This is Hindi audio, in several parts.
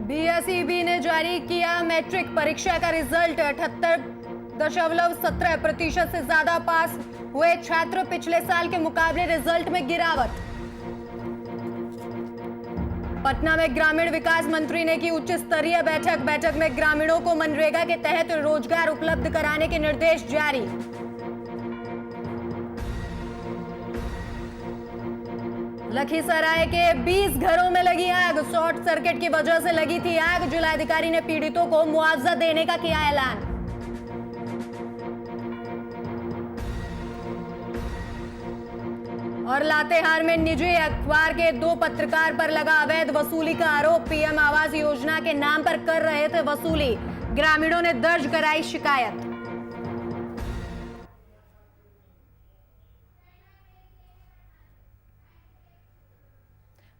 बीएसईबी ने जारी किया मैट्रिक परीक्षा का रिजल्ट। 78.17% से ज्यादा पास हुए छात्र। पिछले साल के मुकाबले रिजल्ट में गिरावट। पटना में ग्रामीण विकास मंत्री ने की उच्च स्तरीय बैठक में ग्रामीणों को मनरेगा के तहत रोजगार उपलब्ध कराने के निर्देश जारी। लखीसराय के 20 घरों में लगी आग। शॉर्ट सर्किट की वजह से लगी थी आग। जिलाधिकारी ने पीड़ितों को मुआवजा देने का किया ऐलान। और लातेहार में निजी अखबार के 2 पत्रकार पर लगा अवैध वसूली का आरोप। पीएम आवास योजना के नाम पर कर रहे थे वसूली। ग्रामीणों ने दर्ज कराई शिकायत।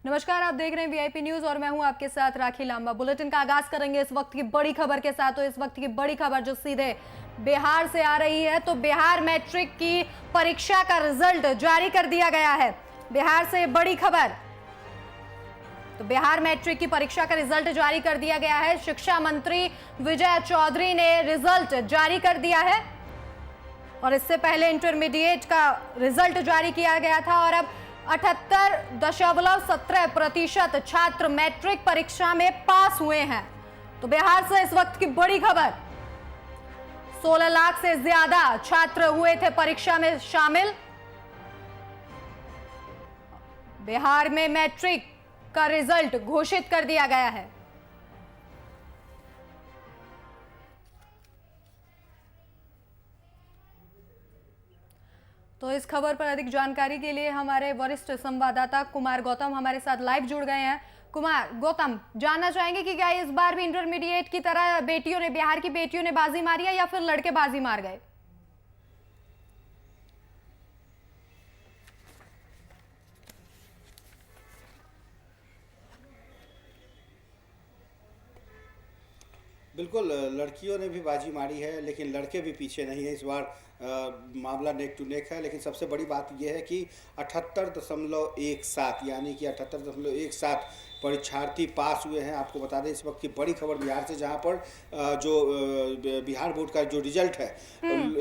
नमस्कार, आप देख रहे हैं वीआईपी न्यूज और मैं हूं आपके साथ राखी लांबा। बुलेटिन का आगाज करेंगे इस वक्त की बड़ी खबर के साथ। तो इस वक्त की बड़ी खबर जो सीधे बिहार से आ रही है, तो बिहार मैट्रिक की परीक्षा का रिजल्ट जारी कर दिया गया है। बिहार से बड़ी खबर, तो बिहार मैट्रिक की परीक्षा का रिजल्ट जारी कर दिया गया है। शिक्षा मंत्री विजय चौधरी ने रिजल्ट जारी कर दिया है और इससे पहले इंटरमीडिएट का रिजल्ट जारी किया गया था। और अब 78.17% छात्र मैट्रिक परीक्षा में पास हुए हैं। तो बिहार से इस वक्त की बड़ी खबर, 16 लाख से ज्यादा छात्र हुए थे परीक्षा में शामिल। बिहार में मैट्रिक का रिजल्ट घोषित कर दिया गया है। तो इस खबर पर अधिक जानकारी के लिए हमारे वरिष्ठ संवाददाता कुमार गौतम हमारे साथ लाइव जुड़ गए हैं। कुमार गौतम, जानना चाहेंगे कि क्या इस बार भी इंटरमीडिएट की तरह बिहार की बेटियों ने बाजी मारी है या फिर लड़के बाजी मार गए? बिल्कुल, लड़कियों ने भी बाजी मारी है, लेकिन लड़के भी पीछे नहीं है। इस बार मामला नेक टू नेक है। लेकिन सबसे बड़ी बात यह है कि 78.17 यानी कि 78.17 परीक्षार्थी पास हुए हैं। आपको बता दें इस वक्त की बड़ी खबर बिहार से, जहां पर जो बिहार बोर्ड का जो रिजल्ट है,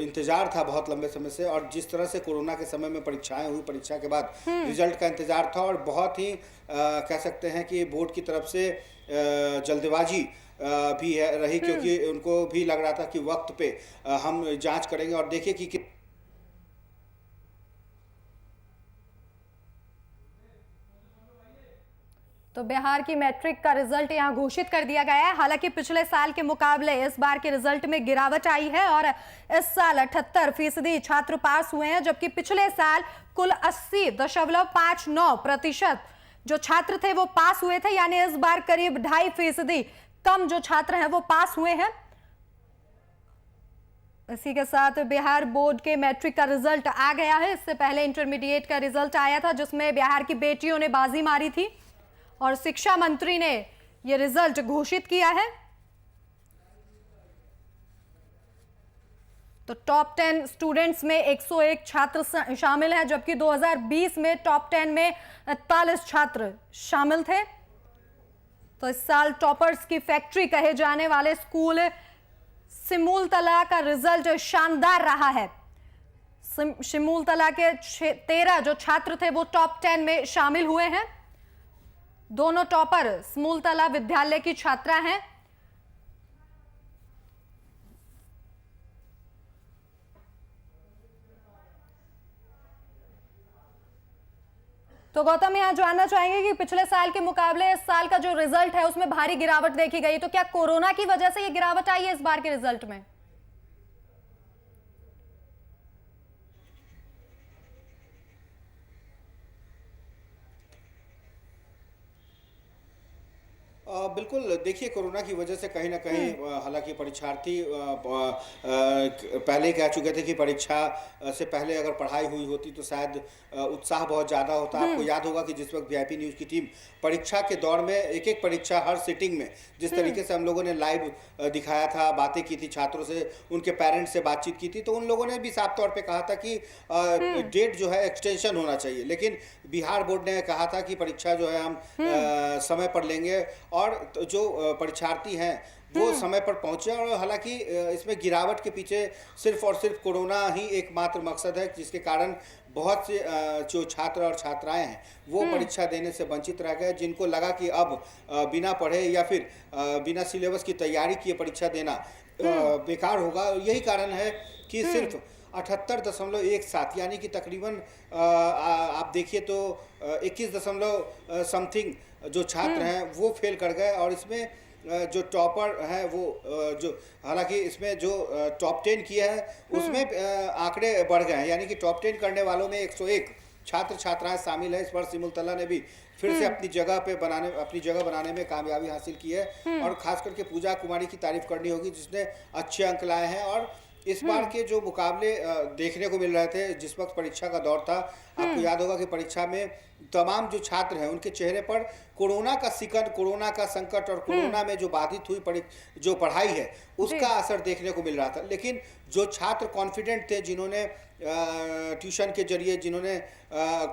इंतजार था बहुत लंबे समय से। और जिस तरह से कोरोना के समय में परीक्षाएं हुई, परीक्षा के बाद रिजल्ट का इंतजार था और बहुत ही कह सकते हैं कि बोर्ड की तरफ से जल्दबाजी भी है रही, क्योंकि उनको भी लग रहा था कि वक्त पे हम जांच करेंगे और देखिए कि तो बिहार की मैट्रिक का रिजल्ट यहां घोषित कर दिया गया है। हालांकि पिछले साल के मुकाबले इस बार के रिजल्ट में गिरावट आई है और इस साल 78% छात्र पास हुए हैं, जबकि पिछले साल कुल 80.59% जो छात्र थे वो पास हुए थे। यानी इस बार करीब 2.5% कम जो छात्र हैं वो पास हुए हैं। इसी के साथ बिहार बोर्ड के मैट्रिक का रिजल्ट आ गया है। इससे पहले इंटरमीडिएट का रिजल्ट आया था, जिसमें बिहार की बेटियों ने बाजी मारी थी और शिक्षा मंत्री ने यह रिजल्ट घोषित किया है। तो टॉप 10 स्टूडेंट्स में 101 छात्र शामिल हैं, जबकि 2020 में टॉप 10 में 41 छात्र शामिल थे। तो इस साल टॉपर्स की फैक्ट्री कहे जाने वाले स्कूल सिमुलतला का रिजल्ट शानदार रहा है। सिमुलतला के 13 जो छात्र थे वो टॉप 10 में शामिल हुए हैं। दोनों टॉपर सिमुलतला विद्यालय की छात्रा हैं। तो गौतम, यहां जानना चाहेंगे कि पिछले साल के मुकाबले इस साल का जो रिजल्ट है उसमें भारी गिरावट देखी गई, तो क्या कोरोना की वजह से ये गिरावट आई है इस बार के रिजल्ट में? बिल्कुल, देखिए कोरोना की वजह से कहीं ना कहीं हालांकि परीक्षार्थी पहले कह चुके थे कि परीक्षा से पहले अगर पढ़ाई हुई होती तो शायद उत्साह बहुत ज़्यादा होता। आपको याद होगा कि जिस वक्त वीआईपी न्यूज़ की टीम परीक्षा के दौर में एक एक परीक्षा हर सिटिंग में जिस तरीके से हम लोगों ने लाइव दिखाया था, बातें की थी छात्रों से, उनके पेरेंट्स से बातचीत की थी, तो उन लोगों ने भी साफ तौर पे कहा था कि डेट जो है एक्सटेंशन होना चाहिए। लेकिन बिहार बोर्ड ने कहा था कि परीक्षा जो है हम समय पर लेंगे और जो परीक्षार्थी हैं वो समय पर पहुंचे। और हालांकि इसमें गिरावट के पीछे सिर्फ और सिर्फ कोरोना ही एकमात्र मकसद है, जिसके कारण बहुत से जो छात्र और छात्राएं हैं वो परीक्षा देने से वंचित रह गए, जिनको लगा कि अब बिना पढ़े या फिर बिना सिलेबस की तैयारी किए परीक्षा देना बेकार होगा। यही कारण है कि सिर्फ 78.17 यानी कि तकरीबन आप देखिए तो 21 दशमलव समथिंग जो छात्र हैं वो फेल कर गए। और इसमें जो टॉपर है वो जो हालांकि इसमें जो टॉप 10 किया है उसमें आंकड़े बढ़ गए हैं, यानी कि टॉप 10 करने वालों में 101 छात्र छात्राएं शामिल है। इस बार सिमुलतला ने भी फिर से अपनी जगह बनाने में कामयाबी हासिल की है। और खास करके पूजा कुमारी की तारीफ करनी होगी, जिसने अच्छे अंक लाए हैं। और इस बार के जो मुकाबले देखने को मिल रहे थे जिस वक्त परीक्षा का दौर था, आपको याद होगा कि परीक्षा में तमाम जो छात्र हैं उनके चेहरे पर कोरोना का सिकंद, कोरोना का संकट और कोरोना में जो बाधित हुई जो पढ़ाई है उसका असर देखने को मिल रहा था। लेकिन जो छात्र कॉन्फिडेंट थे, जिन्होंने ट्यूशन के जरिए, जिन्होंने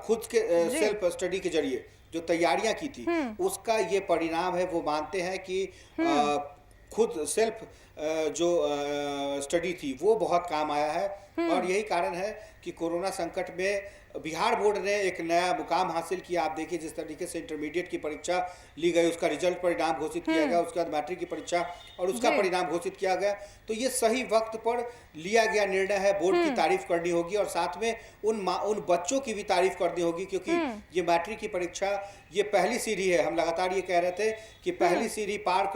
खुद के सेल्फ स्टडी के जरिए जो तैयारियां की थी, उसका ये परिणाम है। वो मानते हैं कि खुद सेल्फ जो स्टडी थी वो बहुत काम आया है। और यही कारण है कि कोरोना संकट में बिहार बोर्ड ने एक नया मुकाम हासिल किया। आप देखिए जिस तरीके से इंटरमीडिएट की परीक्षा ली गई, उसका रिजल्ट परिणाम घोषित किया गया, उसके बाद मैट्रिक की परीक्षा और उसका परिणाम घोषित किया गया। तो ये सही वक्त पर लिया गया निर्णय है। बोर्ड की तारीफ करनी होगी और साथ में उन बच्चों की भी तारीफ करनी होगी, क्योंकि ये मैट्रिक की परीक्षा ये पहली सीढ़ी है। हम लगातार ये कह रहे थे कि पहली सीढ़ी पार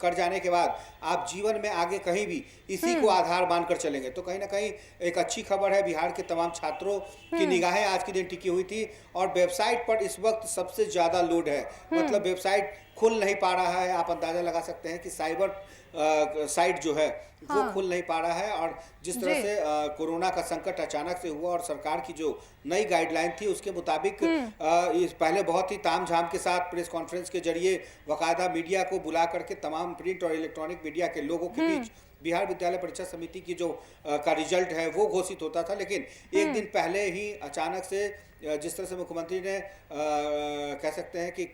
कर जाने के बाद आप जीवन में आगे कहीं भी इसी को आधार मानकर चलेंगे। तो कहीं ना कहीं एक अच्छी खबर है। बिहार के तमाम छात्रों की निगाहें आज के दिन टिकी हुई थी और वेबसाइट पर इस वक्त सबसे ज़्यादा लोड है। मतलब वेबसाइट खुल नहीं पा रहा है। आप अंदाज़ा लगा सकते हैं कि साइबर साइट जो है वो खुल नहीं पा रहा है। और जिस तरह से कोरोना का संकट अचानक से हुआ और सरकार की जो नई गाइडलाइन थी उसके मुताबिक इस पहले बहुत ही तामझाम के साथ प्रेस कॉन्फ्रेंस के जरिए बाकायदा मीडिया को बुला करके तमाम प्रिंट और इलेक्ट्रॉनिक मीडिया के लोगों के बीच बिहार विद्यालय परीक्षा समिति की जो का रिजल्ट है वो घोषित होता था। लेकिन एक दिन पहले ही अचानक से जिस तरह से मुख्यमंत्री ने कह सकते हैं कि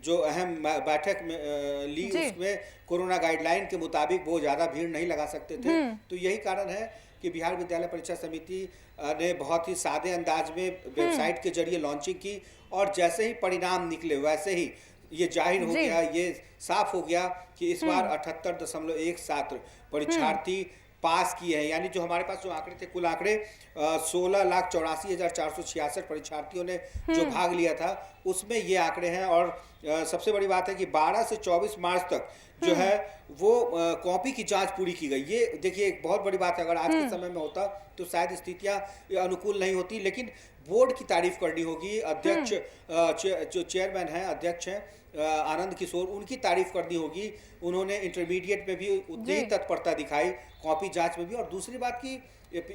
जो अहम बैठक में ली, उसमें कोरोना गाइडलाइन के मुताबिक वो ज़्यादा भीड़ नहीं लगा सकते थे। तो यही कारण है कि बिहार विद्यालय परीक्षा समिति ने बहुत ही सादे अंदाज में वेबसाइट के जरिए लॉन्चिंग की और जैसे ही परिणाम निकले वैसे ही ये जाहिर हो गया, ये साफ हो गया कि इस बार 78.17 परीक्षार्थी पास किए हैं। यानी जो हमारे पास जो आंकड़े थे, कुल आंकड़े 16,84,466 परीक्षार्थियों ने जो भाग लिया था उसमें ये आंकड़े हैं। और सबसे बड़ी बात है कि 12 से 24 मार्च तक जो है वो कॉपी की जांच पूरी की गई। ये देखिए एक बहुत बड़ी बात है। अगर आज के समय में होता तो शायद स्थितियां अनुकूल नहीं होती। लेकिन बोर्ड की तारीफ करनी होगी। अध्यक्ष जो चेयरमैन हैं, अध्यक्ष हैं आनंद किशोर, उनकी तारीफ करनी होगी। उन्होंने इंटरमीडिएट में भी उतनी ही तत्परता दिखाई, कॉपी जांच में भी। और दूसरी बात की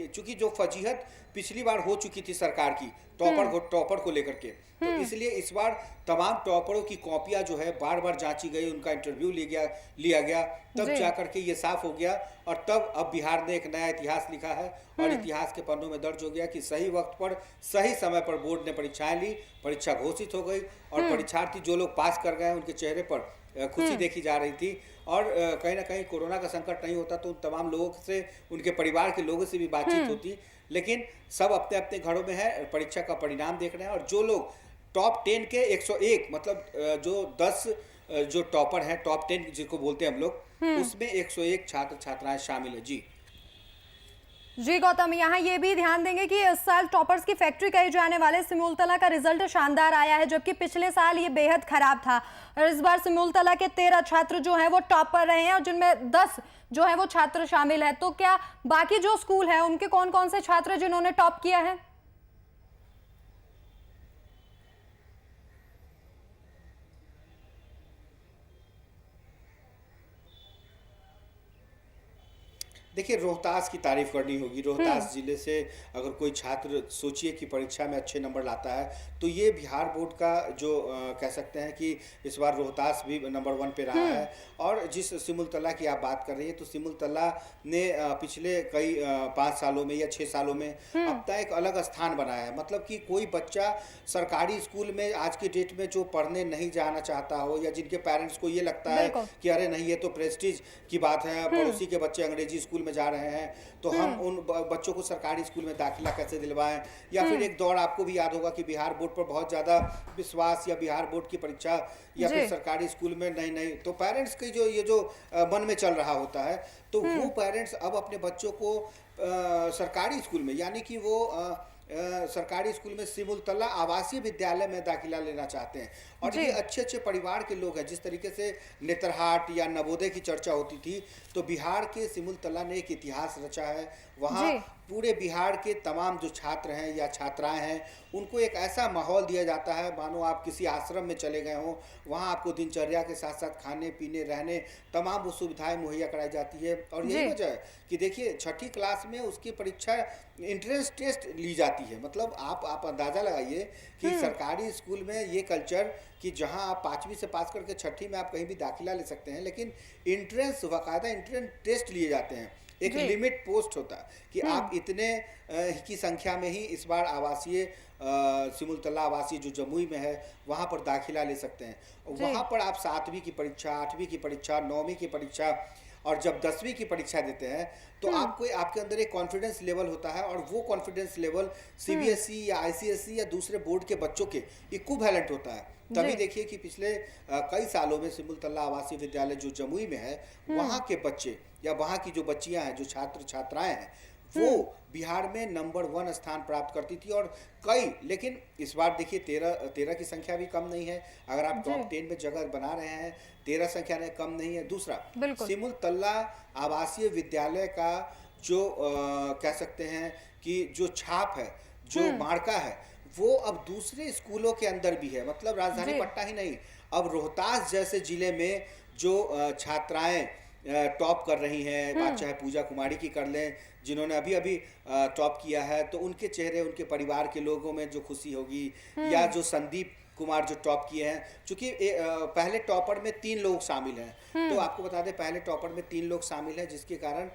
चूंकि जो फजीहत पिछली बार हो चुकी थी सरकार की टॉपर को लेकर के, तो इसलिए इस बार तमाम टॉपरों की कॉपियां जो है बार बार जांची गई, उनका इंटरव्यू लिया गया, तब जाकर के ये साफ हो गया। और तब अब बिहार ने एक नया इतिहास लिखा है और इतिहास के पन्नों में दर्ज हो गया कि सही वक्त पर सही समय पर बोर्ड ने परीक्षाएं ली, परीक्षा घोषित हो गई और परीक्षार्थी जो लोग पास कर गए उनके चेहरे पर खुशी देखी जा रही थी। और कहीं ना कहीं कोरोना का संकट नहीं होता तो उन तमाम लोगों से, उनके परिवार के लोगों से भी बातचीत होती। लेकिन सब अपने अपने घरों में है, परीक्षा का परिणाम देख रहे हैं। और जो लोग टॉप 10 के 101 मतलब जो 10 जो टॉपर हैं, टॉप 10 जिसको बोलते हैं हम लोग, उसमें 101 छात्र छात्राएं शामिल है। जी गौतम, यहाँ ये भी ध्यान देंगे कि इस साल टॉपर्स की फैक्ट्री कहे जाने वाले सिमुलतला का रिजल्ट शानदार आया है, जबकि पिछले साल ये बेहद खराब था। और इस बार सिमुलतला के 13 छात्र जो हैं वो टॉपर रहे हैं और जिनमें 10 जो है वो छात्र शामिल है। तो क्या बाकी जो स्कूल है उनके कौन कौन से छात्र जिन्होंने टॉप किया है? देखिए, रोहतास की तारीफ करनी होगी। रोहतास जिले से अगर कोई छात्र सोचिए कि परीक्षा में अच्छे नंबर लाता है, तो ये बिहार बोर्ड का जो कह सकते हैं कि इस बार रोहतास भी नंबर 1 पे रहा है। और जिस सिमुलतला की आप बात कर रही हैं, तो सिमुलतला ने पिछले कई 5 सालों में या 6 सालों में अपना एक अलग स्थान बनाया है। मतलब कि कोई बच्चा सरकारी स्कूल में आज की डेट में जो पढ़ने नहीं जाना चाहता हो, या जिनके पेरेंट्स को ये लगता है बिल्कुल। कि अरे नहीं, ये तो प्रेस्टीज की बात है, पड़ोसी के बच्चे अंग्रेजी स्कूल में जा रहे हैं, तो हम उन बच्चों को सरकारी स्कूल में दाखिला कैसे दिलवाएं। या फिर एक दौर आपको भी याद होगा कि बिहार बोर्ड पर बहुत ज़्यादा विश्वास, या बिहार बोर्ड की परीक्षा या जी। फिर सरकारी स्कूल में नहीं नहीं, तो पेरेंट्स की जो ये जो मन में चल रहा होता है, तो वो पेरेंट्स अब अपने बच्चों को सरकारी स्कूल में, यानी कि वो सरकारी स्कूल में सिमुलतला आवासीय विद्यालय में दाखिला लेना चाहते हैं। और जी। ये अच्छे अच्छे परिवार के लोग हैं। जिस तरीके से नेतरहाट या नवोदय की चर्चा होती थी, तो बिहार के सिमुलतला ने एक इतिहास रचा है। वहाँ जी। पूरे बिहार के तमाम जो छात्र हैं या छात्राएं हैं, उनको एक ऐसा माहौल दिया जाता है मानो आप किसी आश्रम में चले गए हों। वहाँ आपको दिनचर्या के साथ साथ खाने पीने रहने तमाम वो सुविधाएं मुहैया कराई जाती है। और यही जी। वजह है कि देखिए, 6ठी क्लास में उसकी परीक्षा एंट्रेंस टेस्ट ली जाती है। मतलब आप अंदाज़ा लगाइए कि सरकारी स्कूल में ये कल्चर कि जहां आप 5वीं से पास करके 6ठी में आप कहीं भी दाखिला ले सकते हैं, लेकिन एंट्रेंस बाकायदा एंट्रेंस टेस्ट लिए जाते हैं। एक जी। लिमिट पोस्ट होता है कि आप इतने की संख्या में ही इस बार आवासीय सिमुलतला आवासीय जो जमुई में है वहाँ पर दाखिला ले सकते हैं। जी। वहाँ पर आप 7वीं की परीक्षा, 8वीं की परीक्षा, 9वीं की परीक्षा और जब 10वीं की परीक्षा देते हैं, तो आपको आपके अंदर एक कॉन्फिडेंस लेवल होता है। और वो कॉन्फिडेंस लेवल सीबीएसई या आईसीएसई या दूसरे बोर्ड के बच्चों के इक्विवेलेंट होता है। तभी जी। देखिए कि पिछले कई सालों में सिमुलतला आवासीय विद्यालय जो जमुई में है, वहाँ के बच्चे या वहाँ की जो बच्चियाँ हैं, जो छात्र छात्राएं हैं, वो बिहार में नंबर 1 स्थान प्राप्त करती थी। और लेकिन इस बार देखिए 13 की संख्या भी कम नहीं है। अगर आप जी। टॉप 10 में जगह बना रहे हैं, 13 संख्या ने कम नहीं है। दूसरा, बिल्कुल। सिमुलतला आवासीय विद्यालय का जो कह सकते हैं कि जो छाप है, जो मार्का है, वो अब दूसरे स्कूलों के अंदर भी है। मतलब राजधानी जी। पटना ही नहीं, अब रोहतास जैसे जिले में जो छात्राएं टॉप कर रही हैं, बात चाहे पूजा कुमारी की कर लें, जिन्होंने अभी अभी टॉप किया है, तो उनके चेहरे, उनके परिवार के लोगों में जो खुशी होगी। या जो संदीप कुमार जो टॉप किए हैं, चूंकि पहले टॉपर में 3 लोग शामिल हैं, तो आपको बता दें पहले टॉपर में 3 लोग शामिल हैं, जिसके कारण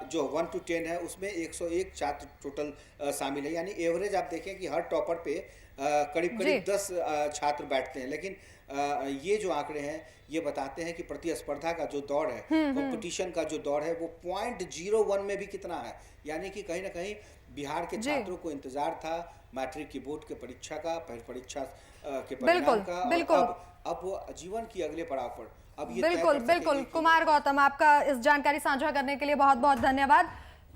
जो 1 to 10 है उसमें 101 छात्र टोटल शामिल है। यानी एवरेज आप देखें कि हर टॉपर पे करीब जी। करीब 10 छात्र बैठते हैं। लेकिन ये जो आंकड़े हैं ये बताते हैं कि प्रतिस्पर्धा का जो दौर है, कंपटीशन का जो दौर है, वो 0.01 में भी कितना है। यानी कि कहीं ना कहीं बिहार के जी। छात्रों को इंतजार था मैट्रिक की बोर्ड के परीक्षा का, परीक्षा के परिणाम बिल्कुल। का। और बिल्कुल। अब वो जीवन की अगले पड़ाव पर अब ये तय बिल्कुल कर सकेंगे बिल्कुल कि- कुमार गौतम, आपका इस जानकारी साझा करने के लिए बहुत बहुत धन्यवाद।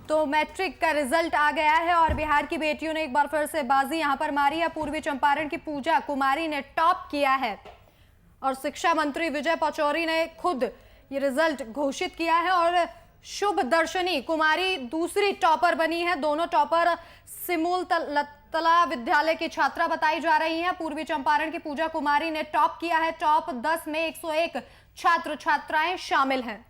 तो मैट्रिक का रिजल्ट आ गया है और बिहार की बेटियों ने एक बार फिर से बाजी यहां पर मारी है। पूर्वी चंपारण की पूजा कुमारी ने टॉप किया है और शिक्षा मंत्री विजय पचौरी ने खुद ये रिजल्ट घोषित किया है। और शुभ दर्शनी कुमारी दूसरी टॉपर बनी है। दोनों टॉपर सिमुलतला विद्यालय की छात्रा बताई जा रही हैं। पूर्वी चंपारण की पूजा कुमारी ने टॉप किया है। टॉप 10 में 101 छात्र छात्राएं शामिल हैं।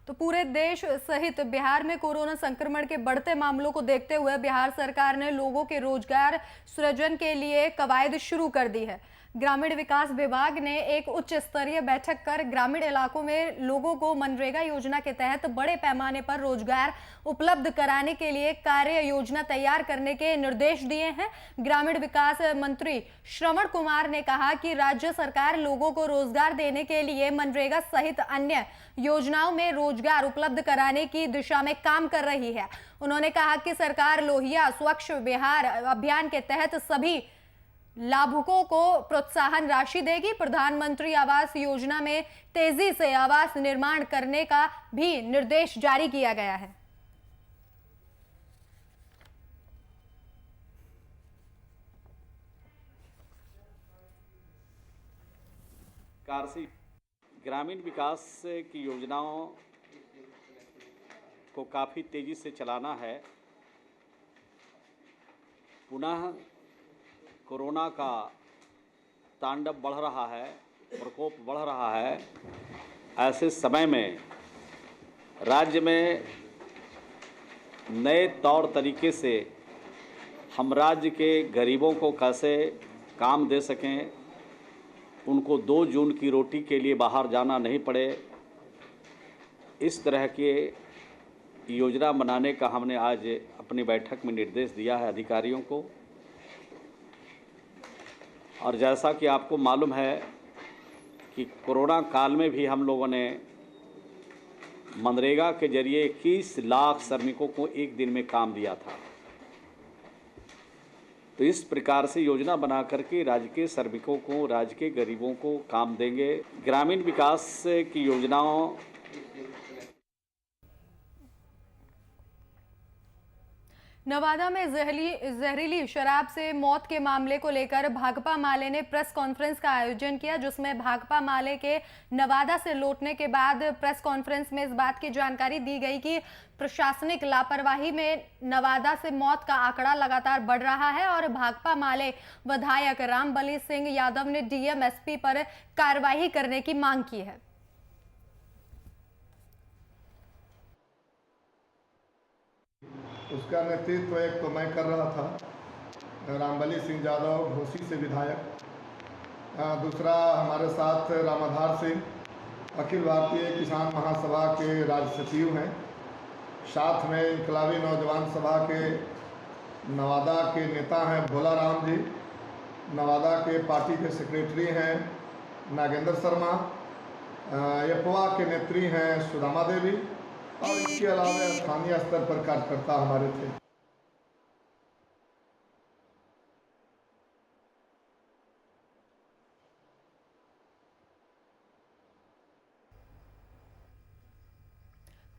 तो पूरे देश सहित बिहार में कोरोना संक्रमण के बढ़ते मामलों को देखते हुए बिहार सरकार ने लोगों के रोजगार सृजन के लिए कवायद शुरू कर दी है। ग्रामीण विकास विभाग ने एक उच्च स्तरीय बैठक कर ग्रामीण इलाकों में लोगों को मनरेगा योजना के तहत बड़े पैमाने पर रोजगार उपलब्ध कराने के लिए कार्य योजना तैयार करने के निर्देश दिए हैं। ग्रामीण विकास मंत्री श्रवण कुमार ने कहा कि राज्य सरकार लोगों को रोजगार देने के लिए मनरेगा सहित अन्य योजनाओं में रोजगार उपलब्ध कराने की दिशा में काम कर रही है। उन्होंने कहा कि सरकार लोहिया स्वच्छ बिहार अभियान के तहत सभी लाभुकों को प्रोत्साहन राशि देगी। प्रधानमंत्री आवास योजना में तेजी से आवास निर्माण करने का भी निर्देश जारी किया गया है। कारसी ग्रामीण विकास की योजनाओं को काफ़ी तेज़ी से चलाना है। पुनः कोरोना का तांडव बढ़ रहा है, प्रकोप बढ़ रहा है, ऐसे समय में राज्य में नए तौर तरीके से हम राज्य के गरीबों को कैसे काम दे सकें, उनको 2 जून की रोटी के लिए बाहर जाना नहीं पड़े, इस तरह के योजना बनाने का हमने आज अपनी बैठक में निर्देश दिया है अधिकारियों को। और जैसा कि आपको मालूम है कि कोरोना काल में भी हम लोगों ने मनरेगा के जरिए 21 लाख श्रमिकों को एक दिन में काम दिया था। तो इस प्रकार से योजना बना करके राज्य के श्रमिकों को, राज्य के गरीबों को काम देंगे। ग्रामीण विकास की योजनाओं नवादा में जहरीली शराब से मौत के मामले को लेकर भाकपा माले ने प्रेस कॉन्फ्रेंस का आयोजन किया, जिसमें भाकपा माले के नवादा से लौटने के बाद प्रेस कॉन्फ्रेंस में इस बात की जानकारी दी गई कि प्रशासनिक लापरवाही में नवादा से मौत का आंकड़ा लगातार बढ़ रहा है और भाकपा माले विधायक रामबली सिंह यादव ने डीएम एसपी पर कार्रवाई करने की मांग की है। उसका नेतृत्व एक तो मैं कर रहा था, रामबली सिंह यादव घोसी से विधायक, दूसरा हमारे साथ रामाधार सिंह अखिल भारतीय किसान महासभा के राज्य सचिव हैं, साथ में इनकलाबी नौजवान सभा के नवादा के नेता हैं भोला राम जी, नवादा के पार्टी के सेक्रेटरी हैं नागेंद्र शर्मा, यपवा के नेत्री हैं सुदामा देवी और इसके अलावा स्थानीय स्तर पर कार्यकर्ता हमारे थे।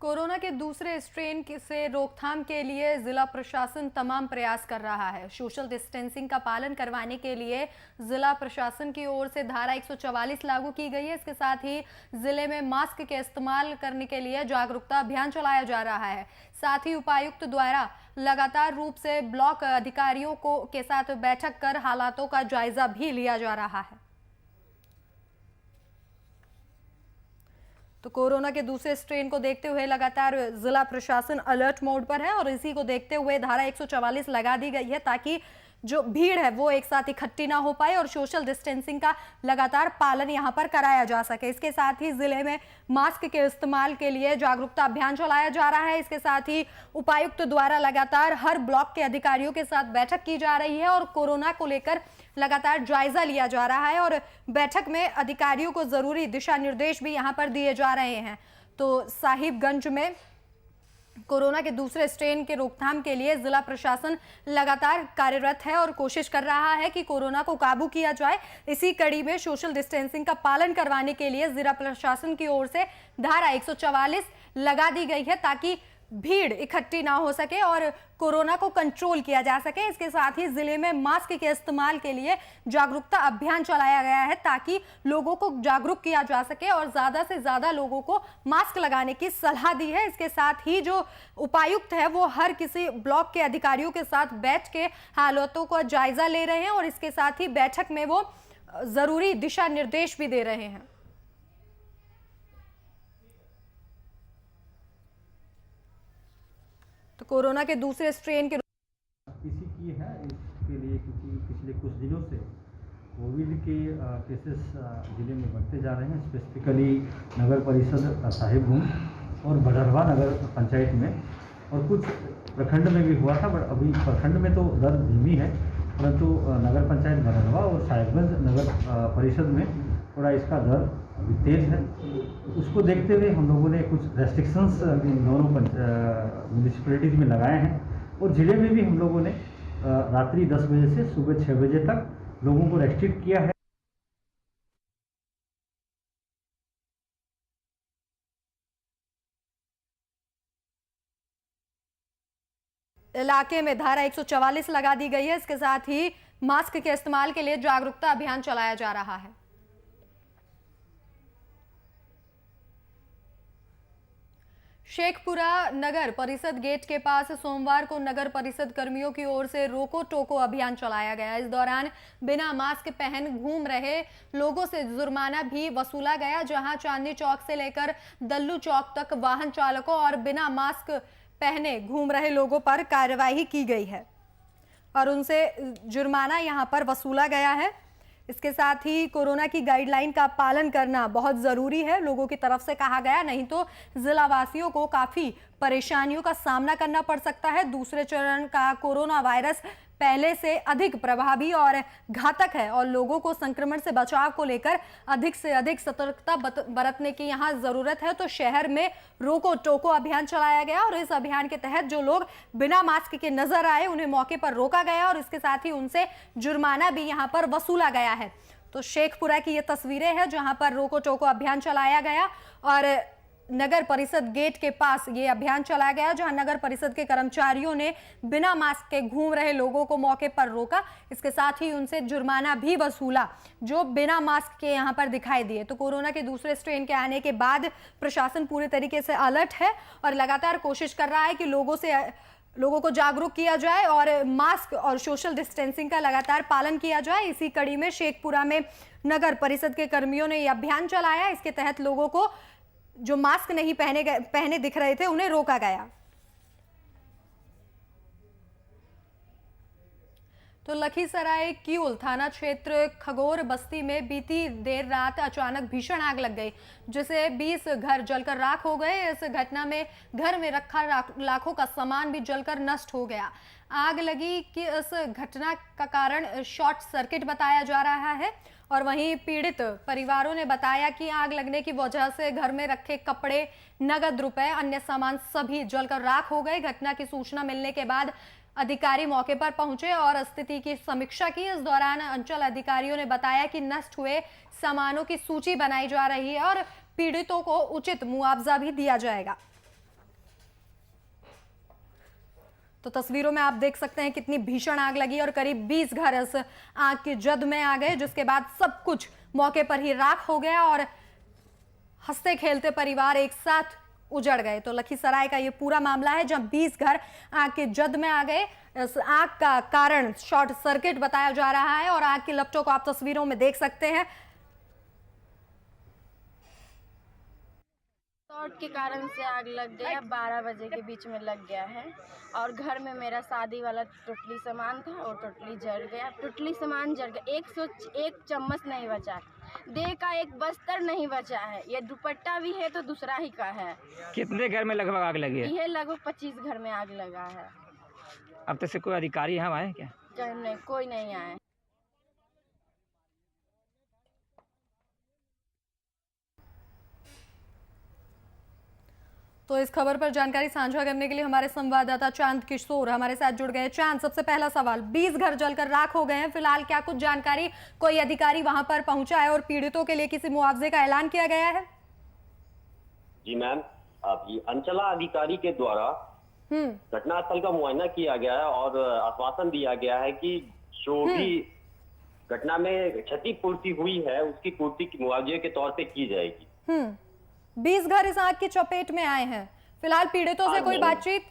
कोरोना के दूसरे स्ट्रेन से रोकथाम के लिए जिला प्रशासन तमाम प्रयास कर रहा है। सोशल डिस्टेंसिंग का पालन करवाने के लिए जिला प्रशासन की ओर से धारा 144 लागू की गई है। इसके साथ ही जिले में मास्क के इस्तेमाल करने के लिए जागरूकता अभियान चलाया जा रहा है। साथ ही उपायुक्त द्वारा लगातार रूप से ब्लॉक अधिकारियों के साथ बैठक कर हालातों का जायजा भी लिया जा रहा है। तो कोरोना के दूसरे स्ट्रेन को देखते हुए लगातार जिला प्रशासन अलर्ट मोड पर है और इसी को देखते हुए धारा 144 लगा दी गई है ताकि जो भीड़ है वो एक साथ इकट्ठी ना हो पाए और सोशल डिस्टेंसिंग का लगातार पालन यहां पर कराया जा सके। इसके साथ ही जिले में मास्क के इस्तेमाल के लिए जागरूकता अभियान चलाया जा रहा है। इसके साथ ही उपायुक्त द्वारा लगातार हर ब्लॉक के अधिकारियों के साथ बैठक की जा रही है और कोरोना को लेकर लगातार जायजा लिया जा रहा है और बैठक में अधिकारियों को जरूरी दिशा निर्देश भी यहां पर दिए जा रहे हैं। तो साहिबगंज में कोरोना के दूसरे स्ट्रेन के रोकथाम के लिए जिला प्रशासन लगातार कार्यरत है और कोशिश कर रहा है कि कोरोना को काबू किया जाए। इसी कड़ी में सोशल डिस्टेंसिंग का पालन करवाने के लिए जिला प्रशासन की ओर से धारा 144 लगा दी गई है ताकि भीड़ इकट्ठी ना हो सके और कोरोना को कंट्रोल किया जा सके। इसके साथ ही जिले में मास्क के इस्तेमाल के लिए जागरूकता अभियान चलाया गया है ताकि लोगों को जागरूक किया जा सके और ज्यादा से ज्यादा लोगों को मास्क लगाने की सलाह दी है। इसके साथ ही जो उपायुक्त है वो हर किसी ब्लॉक के अधिकारियों के साथ बैठ के हालातों का जायजा ले रहे हैं और इसके साथ ही बैठक में वो जरूरी दिशा निर्देश भी दे रहे हैं। तो कोरोना के दूसरे स्ट्रेन के इसी की है इसके लिए क्योंकि पिछले कुछ दिनों से कोविड के केसेस ज़िले में बढ़ते जा रहे हैं, स्पेसिफिकली नगर परिषद साहिबगंज और भडरवा नगर पंचायत में और कुछ प्रखंड में भी हुआ था। बट अभी प्रखंड में तो दर धीमी है, परंतु नगर पंचायत भडरवा और साहिबगंज नगर परिषद में थोड़ा इसका दर अभी तेज़ है। उसको देखते हुए हम लोगों ने कुछ रेस्ट्रिक्शंस इन दोनों म्यूनिसिपैलिटीज़ में लगाए हैं और ज़िले में भी हम लोगों ने रात्रि 10 बजे से सुबह 6 बजे तक लोगों को रेस्ट्रिक्ट किया है। इलाके में धारा 144 लगा दी गई है। इसके साथ ही मास्क के इस्तेमाल के लिए जागरूकता अभियान चलाया जा रहा है। शेखपुरा नगर परिषद गेट के पास सोमवार को नगर परिषद कर्मियों की ओर से रोको टोको अभियान चलाया गया। इस दौरान बिना मास्क पहन घूम रहे लोगों से जुर्माना भी वसूला गया, जहां चांदनी चौक से लेकर दल्लू चौक तक वाहन चालकों और बिना मास्क पहने घूम रहे लोगों पर कार्यवाही की गई है और उनसे जुर्माना यहां पर वसूला गया है। इसके साथ ही कोरोना की गाइडलाइन का पालन करना बहुत ज़रूरी है, लोगों की तरफ से कहा गया, नहीं तो जिलावासियों को काफ़ी परेशानियों का सामना करना पड़ सकता है। दूसरे चरण का कोरोना वायरस पहले से अधिक प्रभावी और घातक है और लोगों को संक्रमण से बचाव को लेकर अधिक से अधिक सतर्कता बरतने की यहाँ ज़रूरत है। तो शहर में रोको टोको अभियान चलाया गया और इस अभियान के तहत जो लोग बिना मास्क के नजर आए उन्हें मौके पर रोका गया और इसके साथ ही उनसे जुर्माना भी यहाँ पर वसूला गया है। तो शेखपुरा की ये तस्वीरें हैं जहाँ पर रोको टोको अभियान चलाया गया और नगर परिषद गेट के पास ये अभियान चलाया गया, जहां नगर परिषद के कर्मचारियों ने बिना मास्क के घूम रहे लोगों को मौके पर रोका। इसके साथ ही उनसे जुर्माना भी वसूला जो बिना मास्क के यहां पर दिखाई दिए। तो कोरोना के दूसरे स्ट्रेन के आने के बाद प्रशासन पूरे तरीके से अलर्ट है और लगातार कोशिश कर रहा है कि लोगों को जागरूक किया जाए और मास्क और सोशल डिस्टेंसिंग का लगातार पालन किया जाए। इसी कड़ी में शेखपुरा में नगर परिषद के कर्मियों ने यह अभियान चलाया। इसके तहत लोगों को जो मास्क नहीं पहने दिख रहे थे उन्हें रोका गया। तो लखीसराय किऊल थाना क्षेत्र खगोर बस्ती में बीती देर रात अचानक भीषण आग लग गई, जिससे 20 घर जलकर राख हो गए। इस घटना में घर में रखा लाखों का सामान भी जलकर नष्ट हो गया। आग लगी कि इस घटना का कारण शॉर्ट सर्किट बताया जा रहा है और वहीं पीड़ित परिवारों ने बताया कि आग लगने की वजह से घर में रखे कपड़े, नगद रुपए, अन्य सामान सभी जलकर राख हो गए। घटना की सूचना मिलने के बाद अधिकारी मौके पर पहुंचे और स्थिति की समीक्षा की। इस दौरान अंचल अधिकारियों ने बताया कि नष्ट हुए सामानों की सूची बनाई जा रही है और पीड़ितों को उचित मुआवजा भी दिया जाएगा। तो तस्वीरों में आप देख सकते हैं कितनी भीषण आग लगी और करीब 20 घर इस आग की जद में आ गए, जिसके बाद सब कुछ मौके पर ही राख हो गया और हंसते खेलते परिवार एक साथ उजड़ गए। तो लखीसराय का ये पूरा मामला है जहां 20 घर आग के जद में आ गए। इस आग का कारण शॉर्ट सर्किट बताया जा रहा है और आग की लपटों को आप तस्वीरों में देख सकते हैं। शॉर्ट के कारण से आग लग गया, 12 बजे के बीच में लग गया है और घर में मेरा शादी वाला टोटली सामान था और टोटली जल गया। टोटली सामान जल गया, 101 चम्मच नहीं बचा, देह का एक बस्तर नहीं बचा है, ये दुपट्टा भी है तो दूसरा ही का है। कितने घर में लगभग आग लगी है? यह लगभग 25 घर में आग लगा है। अब तक से कोई अधिकारी यहाँ आए क्या? नहीं, कोई नहीं आए। तो इस खबर पर जानकारी साझा करने के लिए हमारे संवाददाता चांद किशोर हमारे साथ जुड़ गए। चांद, सबसे पहला सवाल, 20 घर जलकर राख हो गए हैं, फिलहाल क्या कुछ जानकारी, कोई अधिकारी वहां पर पहुंचा है और पीड़ितों के लिए किसी मुआवजे का ऐलान किया गया है? जी मैम, अंचला अधिकारी के द्वारा घटनास्थल का मुआयना किया गया है और आश्वासन दिया गया है कि जो भी घटना में क्षतिपूर्ति हुई है उसकी पूर्ति मुआवजे के तौर पे की जाएगी। 20 घर इस आग की चपेट में आए हैं, फिलहाल पीड़ितों से कोई बातचीत?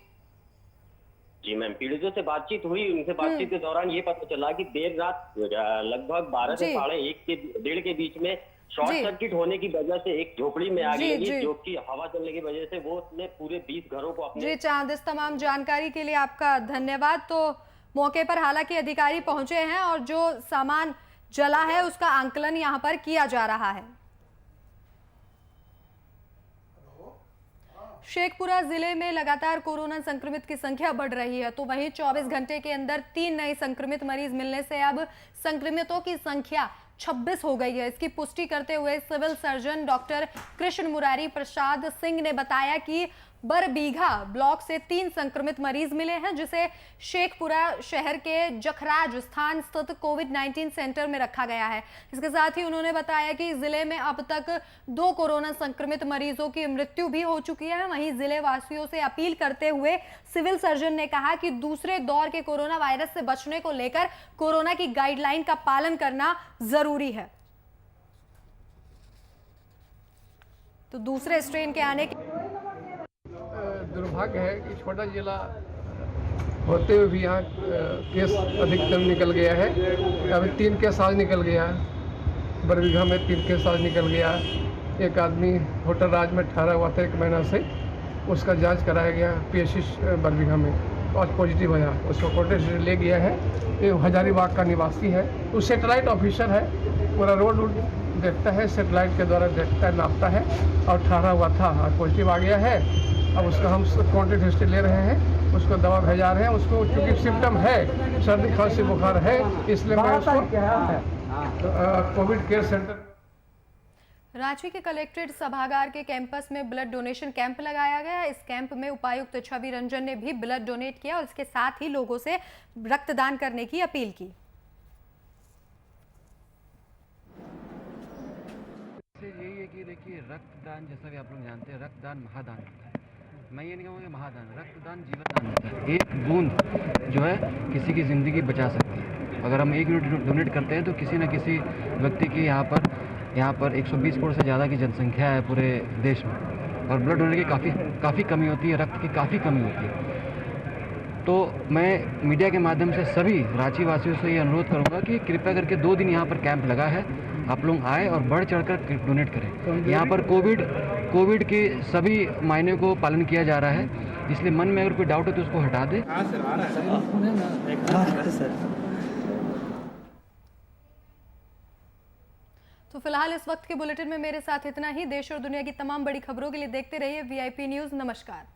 जी मैम, पीड़ितों से बातचीत हुई। उनसे बातचीत के दौरान ये पता चला कि देर रात लगभग 12 से 1:30 के 1:30 के बीच में शॉर्ट सर्किट होने की वजह से एक झोपड़ी में आग लगी, जो कि हवा चलने की वजह से वो उसने पूरे 20 घरों को अपने। जी चांद, इस तमाम जानकारी के लिए आपका धन्यवाद। तो मौके पर हालांकि अधिकारी पहुंचे हैं और जो सामान जला है उसका आंकलन यहाँ पर किया जा रहा है। शेखपुरा जिले में लगातार कोरोना संक्रमित की संख्या बढ़ रही है, तो वहीं 24 घंटे के अंदर 3 नए संक्रमित मरीज मिलने से अब संक्रमितों की संख्या 26 हो गई है। इसकी पुष्टि करते हुए civil surgeon doctor Krishna Murari Prasad Singh ने बताया कि बरबीघा ब्लॉक से 3 संक्रमित मरीज मिले हैं, जिसे शेखपुरा शहर के जखराज स्थान स्थित कोविड-19 सेंटर में रखा गया है। इसके साथ ही उन्होंने बताया कि जिले में अब तक 2 कोरोना संक्रमित मरीजों की मृत्यु भी हो चुकी है। वहीं जिले वासियों से अपील करते हुए सिविल सर्जन ने कहा कि दूसरे दौर के कोरोना वायरस से बचने को लेकर कोरोना की गाइडलाइन का पालन करना जरूरी है। तो दूसरे स्ट्रेन के आने के दुर्भाग्य है कि छोटा जिला होते हुए भी यहाँ केस अधिकतम निकल गया है। अभी 3 केस आज निकल गया, बरबीघा में 3 केस आज निकल गया। एक आदमी होटल राज में ठहरा हुआ था 1 महीना से, उसका जांच कराया गया PSC बरबीघा में, आज पॉजिटिव आया, उसको कोर्ट से ले गया है। ये हजारीबाग का निवासी है, वो सेटेलाइट ऑफिसर है, पूरा रोड देखता है, सेटेलाइट के द्वारा देखता है, नापता है और ठहरा हुआ था, आज पॉजिटिव आ गया है। अब उसका हम कॉन्टेक्ट हिस्ट्री ले रहे हैं, उसको दवा भेजा रहे हैं। उसको चूँकि सिम्टम है, सर्दी खांसी बुखार है, इसलिए मैं उसको कोविड केयर सेंटर। रांची के कलेक्ट्रेट सभागार के कैंपस में ब्लड डोनेशन कैंप लगाया गया। इस कैंप में उपायुक्त छवि रंजन ने भी ब्लड डोनेट किया और इसके साथ ही लोगों से रक्तदान करने की अपील की। यही है कि देखिए, रक्तदान जैसा कि आप लोग जानते हैं, रक्तदान महादान होता है। मैं ये नहीं कहूँगा महादान, रक्तदान जीवनदान होता है। एक बूंद जो है किसी की ज़िंदगी बचा सकती है। अगर हम 1 यूनिट डोनेट करते हैं तो किसी न किसी व्यक्ति की यहाँ पर 120 करोड़ से ज़्यादा की जनसंख्या है पूरे देश में, और ब्लड डोनेट की काफ़ी कमी होती है, रक्त की काफ़ी कमी होती है। तो मैं मीडिया के माध्यम से सभी रांची वासियों से ये अनुरोध करूँगा कि कृपया करके 2 दिन यहाँ पर कैंप लगा है, आप लोग आए और बढ़ चढ़कर डोनेट करें। यहाँ पर कोविड के सभी मायने को पालन किया जा रहा है, इसलिए मन में अगर कोई डाउट है तो उसको हटा दें। तो फिलहाल इस वक्त के बुलेटिन में मेरे साथ इतना ही। देश और दुनिया की तमाम बड़ी खबरों के लिए देखते रहिए VIP न्यूज़। नमस्कार।